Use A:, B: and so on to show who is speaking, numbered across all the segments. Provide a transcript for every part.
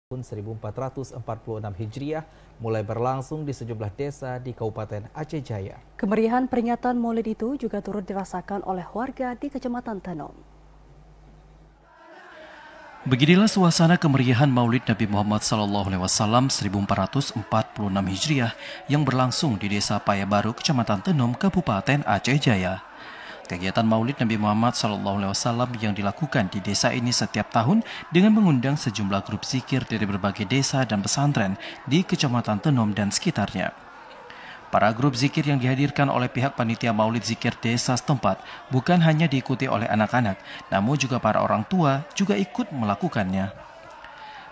A: Tahun 1446 Hijriah mulai berlangsung di sejumlah desa di Kabupaten Aceh Jaya.
B: Kemeriahan peringatan Maulid itu juga turut dirasakan oleh warga di Kecamatan Tenom.
C: Beginilah suasana kemeriahan Maulid Nabi Muhammad SAW 1446 Hijriah yang berlangsung di Desa Payabaru, Kecamatan Tenom, Kabupaten Aceh Jaya. Kegiatan Maulid Nabi Muhammad SAW yang dilakukan di desa ini setiap tahun dengan mengundang sejumlah grup zikir dari berbagai desa dan pesantren di Kecamatan Tenom dan sekitarnya. Para grup zikir yang dihadirkan oleh pihak panitia Maulid Zikir desa setempat bukan hanya diikuti oleh anak-anak, namun juga para orang tua juga ikut melakukannya.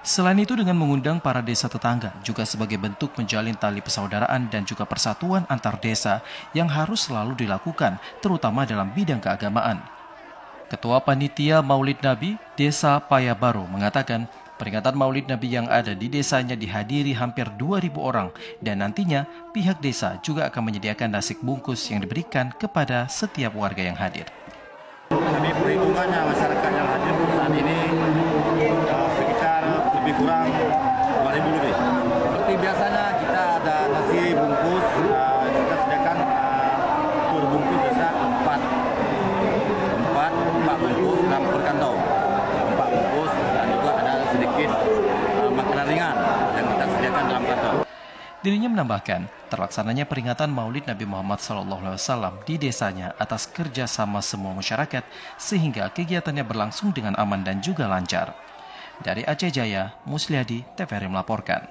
C: Selain itu dengan mengundang para desa tetangga juga sebagai bentuk menjalin tali persaudaraan dan juga persatuan antar desa yang harus selalu dilakukan, terutama dalam bidang keagamaan. Ketua Panitia Maulid Nabi Desa Payabaru mengatakan peringatan Maulid Nabi yang ada di desanya dihadiri hampir 2.000 orang dan nantinya pihak desa juga akan menyediakan nasi bungkus yang diberikan kepada setiap warga yang hadir.
D: Kami perhitungannya masyarakat yang hadir saat ini sekitar lebih kurang 2.000 lebih. Seperti biasanya kita ada nasi bungkus, kita sediakan per bungkus bisa 4 bungkus dalam per kantong. 4 bungkus dan juga ada sedikit makanan ringan yang kita sediakan dalam kantong.
C: Dirinya menambahkan, terlaksananya peringatan Maulid Nabi Muhammad SAW di desanya atas kerjasama semua masyarakat sehingga kegiatannya berlangsung dengan aman dan juga lancar. Dari Aceh Jaya, Musliadi, TVRI melaporkan.